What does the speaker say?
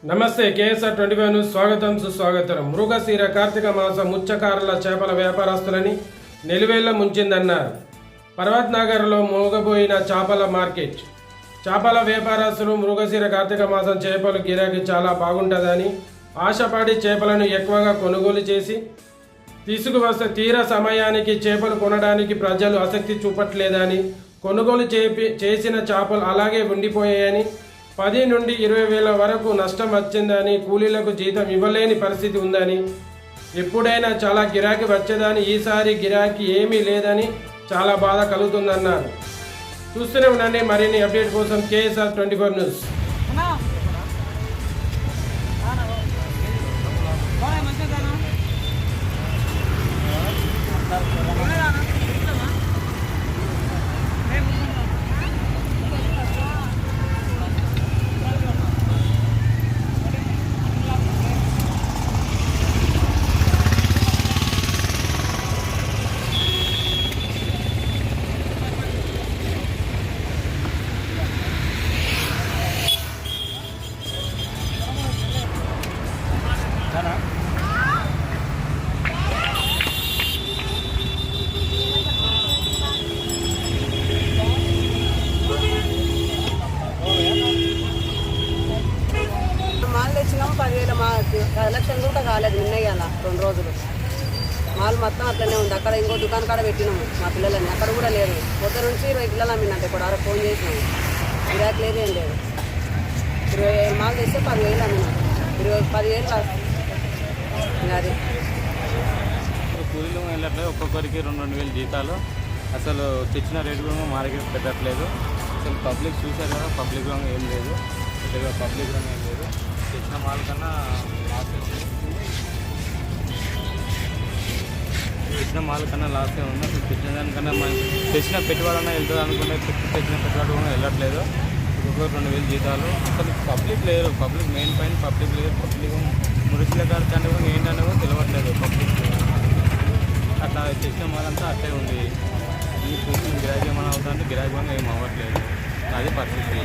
నమస్తే KSR 25 news స్వాగతం సుస్వాగతం. మృగశిర కార్తీక మాసం ముచ్చకారుల చేపల వ్యాపారస్తులని నిలువెల్ల ముంచిందన్నారు. పర్వత్ నగర్లో మోగబోయిన చేపల మార్కెట్. చేపల వ్యాపారస్తులు మృగశిర కార్తీక మాసం చేపలు గిరాకీ చాలా బాగుంటుందని ఆశపడి చేపలను ఎక్కువగా కొనుగోలు చేసి తీసుకువస్తే తీరా సమయానికి చేపలు కొనడానికి ప్రజలు ఆసక్తి చూపట్లేదని, కొనుగోలు చేసిన చేపలు అలాగే ఉండిపోయాయని, 10 నుండి 20 వేల వరకు నష్టం వచ్చిందని, కూలీలకు జీతం ఇవ్వలేని పరిస్థితి ఉందని, ఎప్పుడైనా చాలా గిరాకీ వచ్చేదని, ఈసారి గిరాకీ ఏమీ లేదని చాలా బాధ కలుగుతుందన్నారు. చూస్తూనే ఉండండి మరిన్ని అప్డేట్ కోసం కేఎస్ఆర్ 24 న్యూస్. మాల్ తెచ్చినాము 10,000 మా కలెక్షన్ కూడా కాలేదు. నిన్నయ్యాల 2 రోజులు మాల్ మొత్తం అట్లనే ఉంది. అక్కడ ఇంకో దుకాణం కాడ పెట్టినాము మా పిల్లలని, అక్కడ కూడా లేదు. పొద్దు నుంచి 20 పిల్లలు అమ్మినట్టు ఇప్పుడు ఆడ ఫోన్ చేసినాము, గిరాకీ లేదు ఏం లేదు. 20 మాల్ తెస్తే 10,000 అమ్మినాం, 10,000 అది కూలీలు వెళ్ళట్లేదు. ఒక్కొక్కరికి 2,000 జీతాలు. అసలు తెచ్చిన రేటు కూడా మార్కెట్ పెట్టట్లేదు. అసలు పబ్లిక్ చూశారు కదా, పబ్లిక్ రంగం ఏం లేదు, పెద్దగా పబ్లిక్ రంగం ఏం లేదు. తెచ్చిన మాల్ కన్నా లాసే ఉంది, తెచ్చిన మాల్ కన్నా లాసే ఉంది. అసలు తెచ్చిన దానికన్నా తెచ్చిన పెట్టుబడి అన్నా వెళ్తుంది అనుకుంటే తెచ్చిన పెట్టుబడి కూడా వెళ్ళట్లేదు. ఒక్కొక్కరు 2,000 జీతాలు. అసలు పబ్లిక్ లేరు, పబ్లిక్ మెయిన్ పైన పబ్లిక్ లేదు. పబ్లిక్ మురుసుల గారి అంటే కూడా ఏంటనే కూడా తెలియట్లేదు పబ్లిక్. అట్లా తెచ్చిన మాల్ అంతా అట్లే ఉంది. ఈ చూసిన గిరాకీ ఏమైనా అవుతుందంటే గిరాకీ ఏం అవ్వట్లేదు. అది పరిస్థితి.